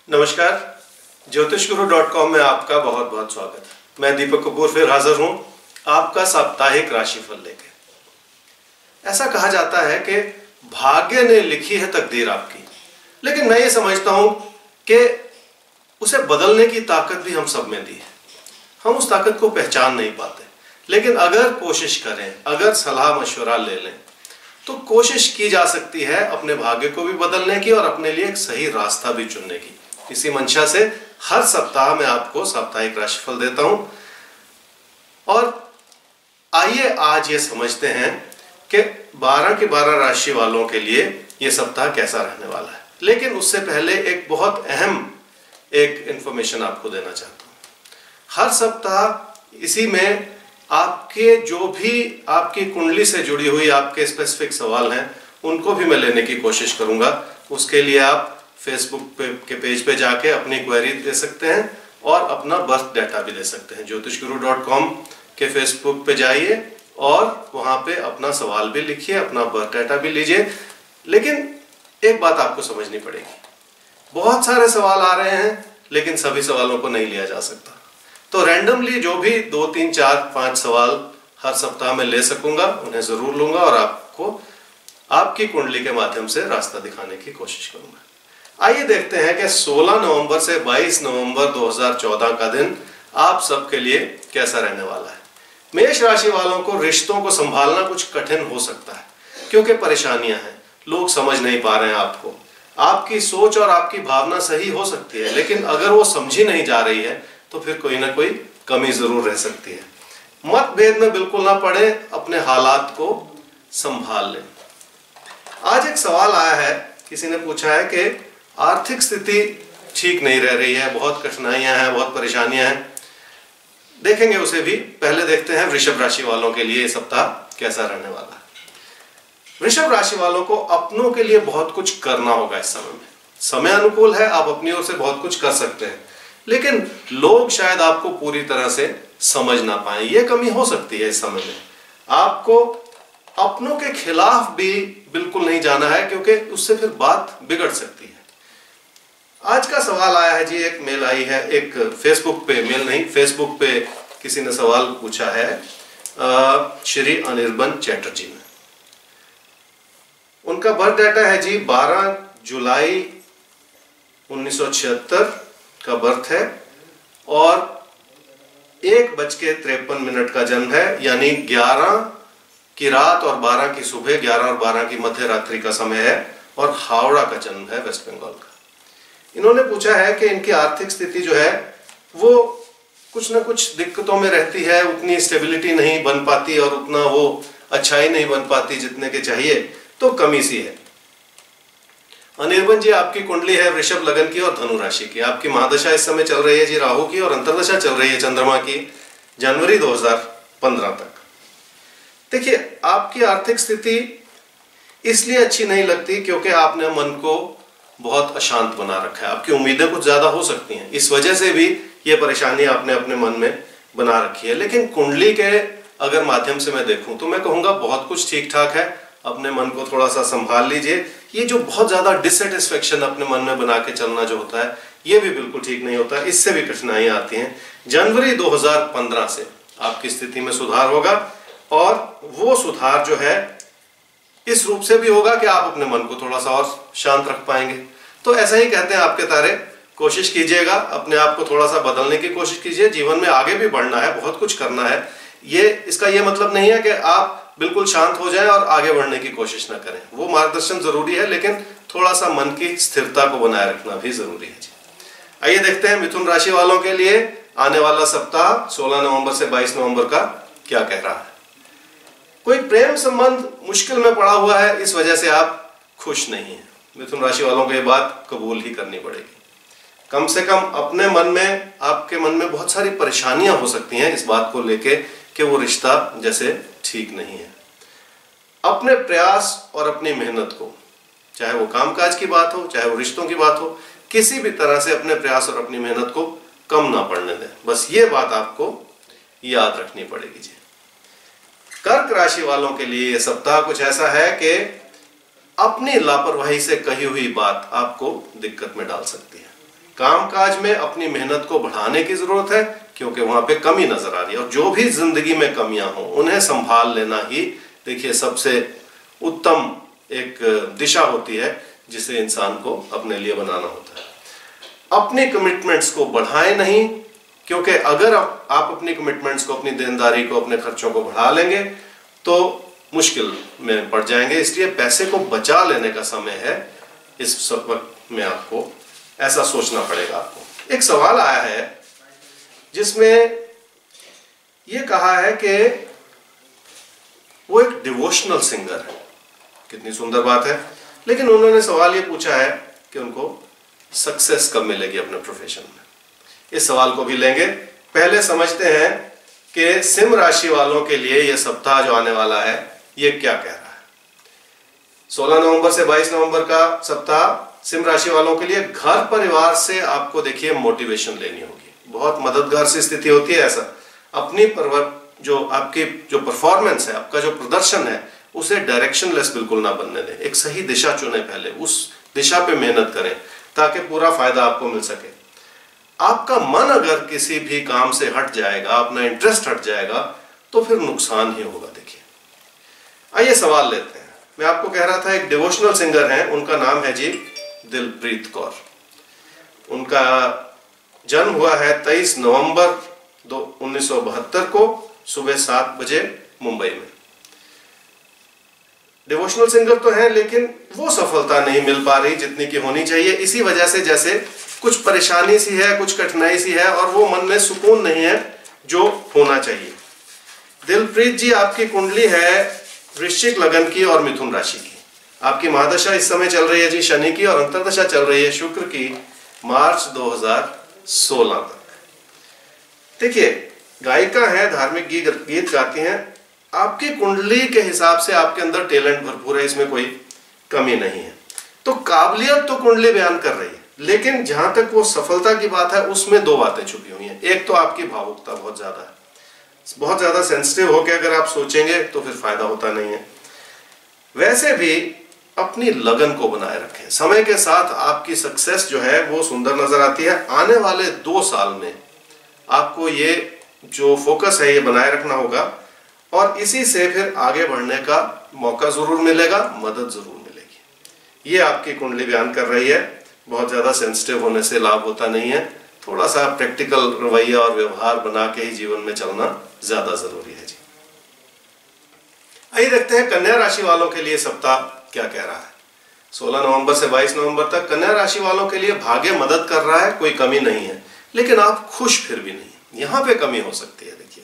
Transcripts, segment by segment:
नमस्कार, ज्योतिषगुरु.com में आपका बहुत बहुत स्वागत है। मैं दीपक कपूर फिर हाजिर हूं आपका साप्ताहिक राशिफल लेके। ऐसा कहा जाता है कि भाग्य ने लिखी है तकदीर आपकी, लेकिन मैं ये समझता हूं कि उसे बदलने की ताकत भी हम सब में दी है। हम उस ताकत को पहचान नहीं पाते, लेकिन अगर कोशिश करें, अगर सलाह मशवरा ले लें, तो कोशिश की जा सकती है अपने भाग्य को भी बदलने की और अपने लिए एक सही रास्ता भी चुनने की। इसी मंशा से हर सप्ताह मैं आपको साप्ताहिक राशिफल देता हूं। और आइए आज ये समझते हैं कि 12 की 12 राशि वालों के लिए ये सप्ताह कैसा रहने वाला है। लेकिन उससे पहले एक बहुत अहम इंफॉर्मेशन आपको देना चाहता हूं। हर सप्ताह इसी में आपके जो भी आपकी कुंडली से जुड़ी हुई आपके स्पेसिफिक सवाल हैं, उनको भी मैं लेने की कोशिश करूंगा। उसके लिए आप फेसबुक के पेज पे जाके अपनी क्वेरी दे सकते हैं और अपना बर्थ डाटा भी दे सकते हैं। ज्योतिषगुरु.com के फेसबुक पे जाइए और वहां पे अपना सवाल भी लिखिए, अपना बर्थ डाटा भी लीजिए। लेकिन एक बात आपको समझनी पड़ेगी, बहुत सारे सवाल आ रहे हैं लेकिन सभी सवालों को नहीं लिया जा सकता। तो रैंडमली जो भी 2, 3, 4, 5 सवाल हर सप्ताह में ले सकूंगा, उन्हें जरूर लूंगा और आपको आपकी कुंडली के माध्यम से रास्ता दिखाने की कोशिश करूंगा। आइए देखते हैं कि 16 नवंबर से 22 नवंबर 2014 का दिन आप सबके लिए कैसा रहने वाला है। मेष राशि वालों को रिश्तों को संभालना कुछ कठिन हो सकता है, क्योंकि परेशानियां हैं, लोग समझ नहीं पा रहे हैं आपको। आपकी सोच और आपकी भावना सही हो सकती है, लेकिन अगर वो समझी नहीं जा रही है तो फिर कोई ना कोई कमी जरूर रह सकती है। मतभेद में बिल्कुल ना पड़े, अपने हालात को संभाल लें। आज एक सवाल आया है, किसी ने पूछा है कि आर्थिक स्थिति ठीक नहीं रह रही है, बहुत कठिनाइयां हैं, बहुत परेशानियां हैं। देखेंगे उसे भी। पहले देखते हैं वृषभ राशि वालों के लिए ये सप्ताह कैसा रहने वाला है। वृषभ राशि वालों को अपनों के लिए बहुत कुछ करना होगा इस समय में। समय अनुकूल है, आप अपनी ओर से बहुत कुछ कर सकते हैं, लेकिन लोग शायद आपको पूरी तरह से समझ ना पाए, ये कमी हो सकती है इस समय में। आपको अपनों के खिलाफ भी बिल्कुल नहीं जाना है, क्योंकि उससे फिर बात बिगड़ सकती है। आज का सवाल आया है जी, एक मेल आई है, एक फेसबुक पे, मेल नहीं, फेसबुक पे किसी ने सवाल पूछा है श्री अनिर्बन चैटर्जी ने। उनका बर्थ डाटा है जी 12 जुलाई 1976 का बर्थ है और 1:53 का जन्म है, यानी 11 की रात और 12 की सुबह, 11 और 12 की मध्य रात्रि का समय है और हावड़ा का जन्म है, वेस्ट बंगाल का। इन्होंने पूछा है कि इनकी आर्थिक स्थिति जो है वो कुछ ना कुछ दिक्कतों में रहती है, उतनी स्टेबिलिटी नहीं बन पाती और उतना वो अच्छाई नहीं बन पाती जितने के चाहिए, तो कमी सी है। अनिर्बन जी, आपकी कुंडली है वृषभ लगन की और धनु राशि की। आपकी महादशा इस समय चल रही है जी राहु की, और अंतर्दशा चल रही है चंद्रमा की जनवरी 2015 तक। देखिए, आपकी आर्थिक स्थिति इसलिए अच्छी नहीं लगती क्योंकि आपने मन को बहुत अशांत बना रखा है। आपकी उम्मीदें कुछ ज्यादा हो सकती हैं, इस वजह से भी ये परेशानी आपने अपने मन में बना रखी है। लेकिन कुंडली के अगर माध्यम से मैं देखूं तो मैं कहूंगा बहुत कुछ ठीक ठाक है। अपने मन को थोड़ा सा संभाल लीजिए। ये जो बहुत ज्यादा डिससेटिस्फेक्शन अपने मन में बना के चलना जो होता है, ये भी बिल्कुल ठीक नहीं होता, इससे भी कठिनाइयां आती हैं। जनवरी 2015 से आपकी स्थिति में सुधार होगा, और वो सुधार जो है इस रूप से भी होगा कि आप अपने मन को थोड़ा सा और शांत रख पाएंगे। तो ऐसा ही कहते हैं आपके तारे। कोशिश कीजिएगा, अपने आप को थोड़ा सा बदलने की कोशिश कीजिए। जीवन में आगे भी बढ़ना है, बहुत कुछ करना है। इसका ये मतलब नहीं है कि आप बिल्कुल शांत हो जाएं और आगे बढ़ने की कोशिश ना करें। वो मार्गदर्शन जरूरी है, लेकिन थोड़ा सा मन की स्थिरता को बनाए रखना भी जरूरी है जी। आइए देखते हैं मिथुन राशि वालों के लिए आने वाला सप्ताह 16 नवंबर से 22 नवंबर का क्या कह रहा है। कोई प्रेम संबंध मुश्किल में पड़ा हुआ है, इस वजह से आप खुश नहीं हैं। मिथुन राशि वालों को ये बात कबूल ही करनी पड़ेगी। कम से कम अपने मन में, आपके मन में बहुत सारी परेशानियां हो सकती हैं इस बात को लेके कि वो रिश्ता जैसे ठीक नहीं है। अपने प्रयास और अपनी मेहनत को, चाहे वो कामकाज की बात हो, चाहे वो रिश्तों की बात हो, किसी भी तरह से अपने प्रयास और अपनी मेहनत को कम ना पड़ने दें। बस ये बात आपको याद रखनी पड़ेगी जी। कर्क राशि वालों के लिए यह सप्ताह कुछ ऐसा है कि अपनी लापरवाही से कही हुई बात आपको दिक्कत में डाल सकती है। कामकाज में अपनी मेहनत को बढ़ाने की जरूरत है, क्योंकि वहां पे कमी नजर आ रही है। और जो भी जिंदगी में कमियां हो उन्हें संभाल लेना ही देखिए सबसे उत्तम एक दिशा होती है जिसे इंसान को अपने लिए बनाना होता है। अपनी कमिटमेंट्स को बढ़ाएं नहीं, क्योंकि अगर आप अपनी कमिटमेंट्स को, अपनी देनदारी को, अपने खर्चों को बढ़ा लेंगे तो मुश्किल में पड़ जाएंगे। इसलिए पैसे को बचा लेने का समय है। इस वक्त में आपको ऐसा सोचना पड़ेगा। आपको एक सवाल आया है जिसमें यह कहा है कि वो एक डिवोशनल सिंगर है। कितनी सुंदर बात है। लेकिन उन्होंने सवाल ये पूछा है कि उनको सक्सेस कब मिलेगी अपने प्रोफेशन में। इस सवाल को भी लेंगे। पहले समझते हैं कि सिंह राशि वालों के लिए यह सप्ताह जो आने वाला है ये क्या कह रहा है। 16 नवंबर से 22 नवंबर का सप्ताह सिंह राशि वालों के लिए घर परिवार से आपको देखिए मोटिवेशन लेनी होगी। बहुत मददगार सी स्थिति होती है। ऐसा अपनी जो आपकी जो परफॉर्मेंस है, आपका जो प्रदर्शन है, उसे डायरेक्शनलेस बिल्कुल ना बनने दें। एक सही दिशा चुने, पहले उस दिशा पे मेहनत करें ताकि पूरा फायदा आपको मिल सके। आपका मन अगर किसी भी काम से हट जाएगा, अपना इंटरेस्ट हट जाएगा, तो फिर नुकसान ही होगा। देखिए, आइए सवाल लेते हैं। मैं आपको कह रहा था एक डिवोशनल सिंगर हैं, उनका नाम है जी दिलप्रीत कौर। उनका जन्म हुआ है 23 नवंबर 1972 को सुबह 7 बजे मुंबई में। डिवोशनल सिंगर तो हैं, लेकिन वो सफलता नहीं मिल पा रही जितनी की होनी चाहिए। इसी वजह से जैसे कुछ परेशानी सी है, कुछ कठिनाई सी है, और वो मन में सुकून नहीं है जो होना चाहिए। दिलप्रीत जी, आपकी कुंडली है वृश्चिक लगन की और मिथुन राशि की। आपकी महादशा इस समय चल रही है जी शनि की, और अंतर्दशा चल रही है शुक्र की मार्च 2016 तक। देखिए, गायिका है, धार्मिक गीत गाती हैं। आपकी कुंडली के हिसाब से आपके अंदर टैलेंट भरपूर है, इसमें कोई कमी नहीं है। तो काबिलियत तो कुंडली बयान कर रही है, लेकिन जहां तक वो सफलता की बात है उसमें दो बातें छुपी हुई हैं। एक तो आपकी भावुकता बहुत ज्यादा है। बहुत ज्यादा सेंसिटिव होकर अगर आप सोचेंगे तो फिर फायदा होता नहीं है। वैसे भी अपनी लगन को बनाए रखें। समय के साथ आपकी सक्सेस जो है वो सुंदर नजर आती है। आने वाले 2 साल में आपको ये जो फोकस है ये बनाए रखना होगा, और इसी से फिर आगे बढ़ने का मौका जरूर मिलेगा, मदद जरूर मिलेगी। ये आपकी कुंडली बयान कर रही है। बहुत ज्यादा सेंसिटिव होने से लाभ होता नहीं है। थोड़ा सा प्रैक्टिकल रवैया और व्यवहार बना के ही जीवन में चलना ज्यादा जरूरी है जी। आइए देखते हैं कन्या राशि वालों के लिए सप्ताह क्या कह रहा है। 16 नवंबर से 22 नवंबर तक कन्या राशि वालों के लिए भाग्य मदद कर रहा है, कोई कमी नहीं है, लेकिन आप खुश फिर भी नहीं। यहां पे कमी हो सकती है। देखिए,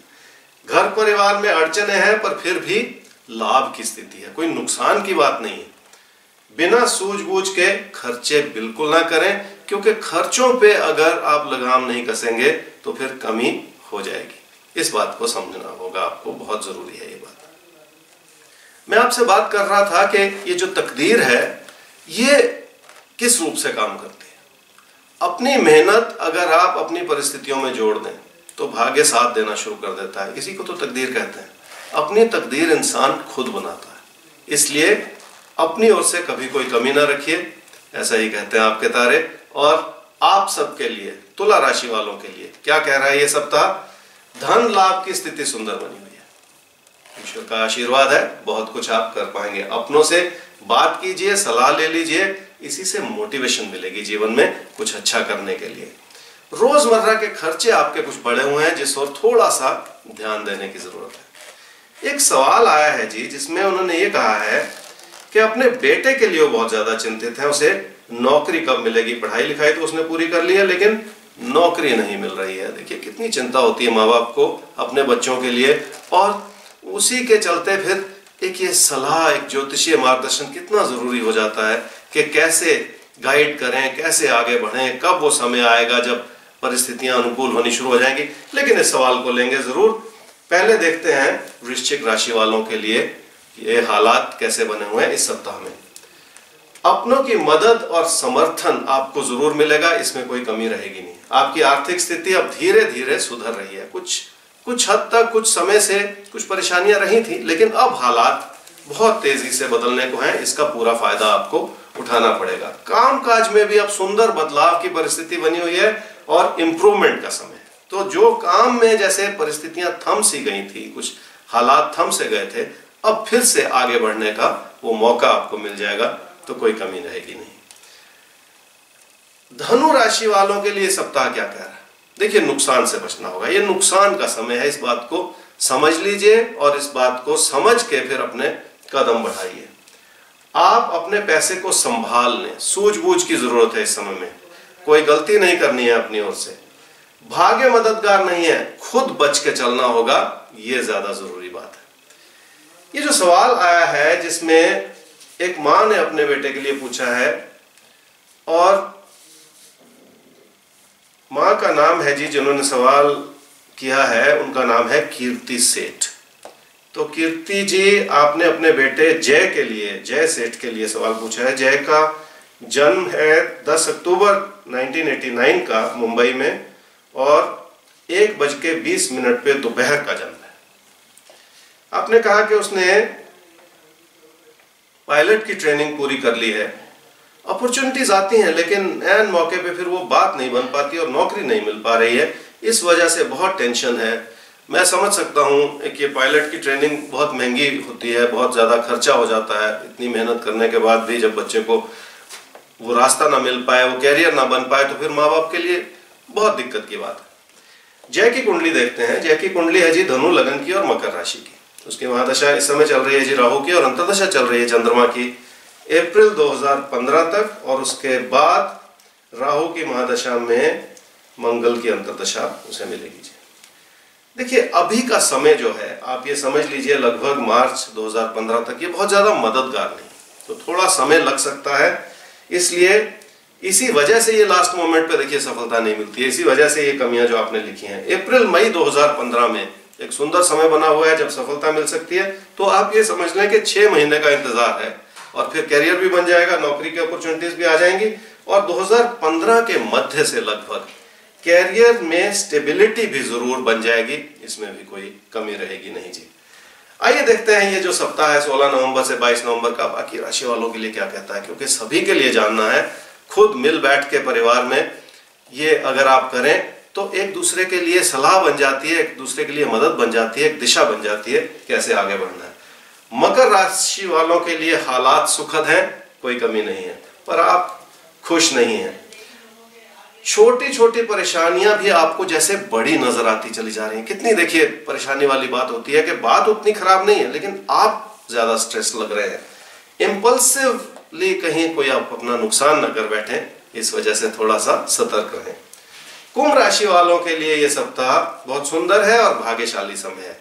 घर परिवार में अड़चने हैं, पर फिर भी लाभ की स्थिति है, कोई नुकसान की बात नहीं है। बिना सूझबूझ के खर्चे बिल्कुल ना करें, क्योंकि खर्चों पे अगर आप लगाम नहीं कसेंगे तो फिर कमी हो जाएगी। इस बात को समझना होगा आपको, बहुत जरूरी है ये बात। मैं आपसे बात कर रहा था कि ये जो तकदीर है ये किस रूप से काम करती है। अपनी मेहनत अगर आप अपनी परिस्थितियों में जोड़ दें तो भाग्य साथ देना शुरू कर देता है। इसी को तो तकदीर कहते हैं। अपनी तकदीर इंसान खुद बनाता है, इसलिए अपनी ओर से कभी कोई कमी ना रखिए, ऐसा ही कहते हैं आपके तारे। और आप सबके लिए, तुला राशि वालों के लिए क्या कह रहा है ये सप्ताह? धन लाभ की स्थिति सुंदर बनी हुई है। ईश्वर का आशीर्वाद है, बहुत कुछ आप कर पाएंगे। अपनों से बात कीजिए, सलाह ले लीजिए, इसी से मोटिवेशन मिलेगी जीवन में कुछ अच्छा करने के लिए। रोजमर्रा के खर्चे आपके कुछ बढ़े हुए हैं, जिस ओर थोड़ा सा ध्यान देने की जरूरत है। एक सवाल आया है जी जिसमें उन्होंने ये कहा है कि अपने बेटे के लिए वो बहुत ज्यादा चिंतित है। उसे नौकरी कब मिलेगी। पढ़ाई लिखाई तो उसने पूरी कर ली है, लेकिन नौकरी नहीं मिल रही है। देखिए, कितनी चिंता होती है माँ बाप को अपने बच्चों के लिए, और उसी के चलते फिर एक ये सलाह, एक ज्योतिषीय मार्गदर्शन कितना जरूरी हो जाता है कि कैसे गाइड करें, कैसे आगे बढ़ें, कब वो समय आएगा जब परिस्थितियां अनुकूल होनी शुरू हो जाएंगी। लेकिन इस सवाल को लेंगे जरूर। पहले देखते हैं वृश्चिक राशि वालों के लिए ये हालात कैसे बने हुए हैं इस सप्ताह में। अपनों की मदद और समर्थन आपको जरूर मिलेगा, इसमें कोई कमी रहेगी नहीं। आपकी आर्थिक स्थिति अब धीरे धीरे सुधर रही है। कुछ हद तक, कुछ समय से कुछ परेशानियां रही थी, लेकिन अब हालात बहुत तेजी से बदलने को हैं। इसका पूरा फायदा आपको उठाना पड़ेगा। कामकाज में भी अब सुंदर बदलाव की परिस्थिति बनी हुई है और इंप्रूवमेंट का समय है। तो जो काम में जैसे परिस्थितियां थम सी गई थी, कुछ हालात थम से गए थे, अब फिर से आगे बढ़ने का वो मौका आपको मिल जाएगा, तो कोई कमी रहेगी नहीं। धनु राशि वालों के लिए सप्ताह क्या कह रहा है? देखिए, नुकसान से बचना होगा। ये नुकसान का समय है, इस बात को समझ लीजिए और इस बात को समझ के फिर अपने कदम बढ़ाइए। आप अपने पैसे को संभाल लें, सूझबूझ की जरूरत है इस समय में। कोई गलती नहीं करनी है अपनी ओर से। भाग्य मददगार नहीं है, खुद बच के चलना होगा, ये ज्यादा जरूरी बात है। ये जो सवाल आया है जिसमें एक मां ने अपने बेटे के लिए पूछा है और मां का नाम है जी, जिन्होंने सवाल किया है उनका नाम है कीर्ति सेठ। तो कीर्ति जी, आपने अपने बेटे जय के लिए, जय सेठ के लिए सवाल पूछा है। जय का जन्म है 10 अक्टूबर 1989 का मुंबई में और 1:20 पे दोपहर का जन्म है। आपने कहा कि उसने पायलट की ट्रेनिंग पूरी कर ली है। अपॉर्चुनिटीज आती हैं लेकिन ऐन मौके पे फिर वो बात नहीं बन पाती और नौकरी नहीं मिल पा रही है। इस वजह से बहुत टेंशन है। मैं समझ सकता हूँ कि पायलट की ट्रेनिंग बहुत महंगी होती है, बहुत ज़्यादा खर्चा हो जाता है। इतनी मेहनत करने के बाद भी जब बच्चे को वो रास्ता ना मिल पाए, वो कैरियर ना बन पाए, तो फिर माँ बाप के लिए बहुत दिक्कत की बात है। जय की कुंडली देखते हैं। जय की कुंडली है जी धनु, लगन की और मकर राशि की। उसकी महादशा इस समय चल रही है जी राहु की और अंतर्दशा चल रही है चंद्रमा की अप्रैल 2015 तक, और उसके बाद राहु की महादशा में मंगल की अंतर्दशा उसे मिलेगी जी। देखिए, अभी का समय जो है आप ये समझ लीजिए लगभग मार्च 2015 तक, ये बहुत ज्यादा मददगार नहीं, तो थोड़ा समय लग सकता है। इसलिए इसी वजह से ये लास्ट मोमेंट पे देखिए सफलता नहीं मिलती है। इसी वजह से ये कमियां जो आपने लिखी हैं। अप्रैल मई 2015 में एक सुंदर समय बना हुआ है जब सफलता मिल सकती है। तो आप ये समझ लें कि 6 महीने का इंतजार है और फिर कैरियर भी बन जाएगा, नौकरी की अपॉर्चुनिटीज भी आ जाएंगी और 2015 के मध्य से लगभग कैरियर में स्टेबिलिटी भी जरूर बन जाएगी। इसमें भी कोई कमी रहेगी नहीं जी। आइए देखते हैं ये जो सप्ताह है 16 नवंबर से 22 नवंबर का बाकी राशि वालों के लिए क्या कहता है, क्योंकि सभी के लिए जानना है। खुद मिल बैठ के परिवार में ये अगर आप करें तो एक दूसरे के लिए सलाह बन जाती है, एक दूसरे के लिए मदद बन जाती है, एक दिशा बन जाती है कैसे आगे बढ़ना है। मकर राशि वालों के लिए हालात सुखद हैं, कोई कमी नहीं है, पर आप खुश नहीं हैं। छोटी छोटी परेशानियां भी आपको जैसे बड़ी नजर आती चली जा रही हैं। कितनी देखिए परेशानी वाली बात होती है कि बात उतनी खराब नहीं है लेकिन आप ज्यादा स्ट्रेस लग रहे हैं। इंपल्सिवली कहीं कोई आप अपना नुकसान न कर बैठे, इस वजह से थोड़ा सा सतर्क रहें। कुंभ राशि वालों के लिए यह सप्ताह बहुत सुंदर है और भाग्यशाली समय है।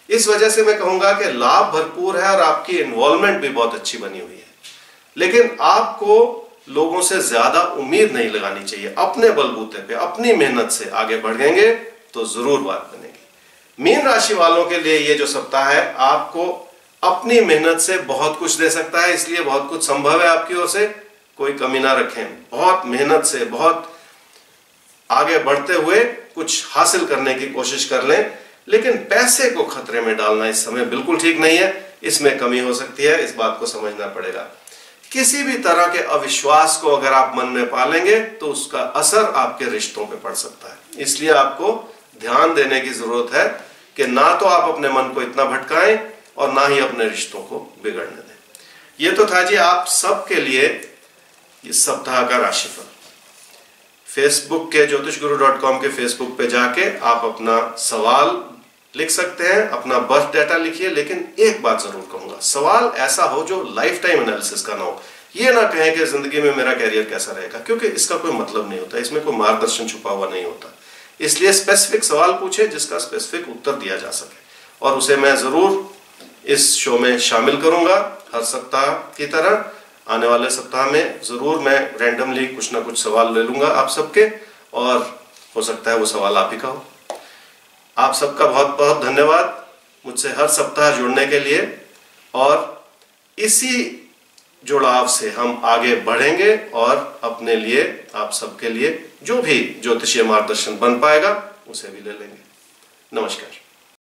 इस वजह से मैं कहूंगा कि लाभ भरपूर है और आपकी इन्वॉल्वमेंट भी बहुत अच्छी बनी हुई है। लेकिन आपको लोगों से ज्यादा उम्मीद नहीं लगानी चाहिए। अपने बलबूते पे अपनी मेहनत से आगे बढ़ेंगे तो जरूर बात बनेगी। मीन राशि वालों के लिए ये जो सप्ताह है आपको अपनी मेहनत से बहुत कुछ दे सकता है, इसलिए बहुत कुछ संभव है आपकी ओर से, कोई कमी ना रखें। बहुत मेहनत से बहुत आगे बढ़ते हुए कुछ हासिल करने की कोशिश कर लें, लेकिन पैसे को खतरे में डालना इस समय बिल्कुल ठीक नहीं है। इसमें कमी हो सकती है, इस बात को समझना पड़ेगा। किसी भी तरह के अविश्वास को अगर आप मन में पालेंगे तो उसका असर आपके रिश्तों पे पड़ सकता है। इसलिए आपको ध्यान देने की जरूरत है कि ना तो आप अपने मन को इतना भटकाएं और ना ही अपने रिश्तों को बिगड़ने दें। ये तो था जी आप सबके लिए इस सप्ताह का राशिफल। फेसबुक के ज्योतिषगुरु.com के फेसबुक पे जाके आप अपना सवाल लिख सकते हैं, अपना बर्थ डेटा लिखिए। लेकिन एक बात जरूर कहूंगा, सवाल ऐसा हो जो लाइफ टाइम एनालिसिस का ना हो। ये ना कहें कि जिंदगी में मेरा कैरियर कैसा रहेगा, क्योंकि इसका कोई मतलब नहीं होता, इसमें कोई मार्गदर्शन छुपा हुआ नहीं होता। इसलिए स्पेसिफिक सवाल पूछे जिसका स्पेसिफिक उत्तर दिया जा सके, और उसे मैं जरूर इस शो में शामिल करूंगा हर सप्ताह की तरह। आने वाले सप्ताह में जरूर मैं रैंडमली कुछ ना कुछ सवाल ले लूंगा आप सबके, और हो सकता है वो सवाल आप ही का हो। आप सबका बहुत बहुत धन्यवाद मुझसे हर सप्ताह जुड़ने के लिए, और इसी जुड़ाव से हम आगे बढ़ेंगे और अपने लिए, आप सबके लिए जो भी ज्योतिषीय मार्गदर्शन बन पाएगा उसे भी ले लेंगे। नमस्कार।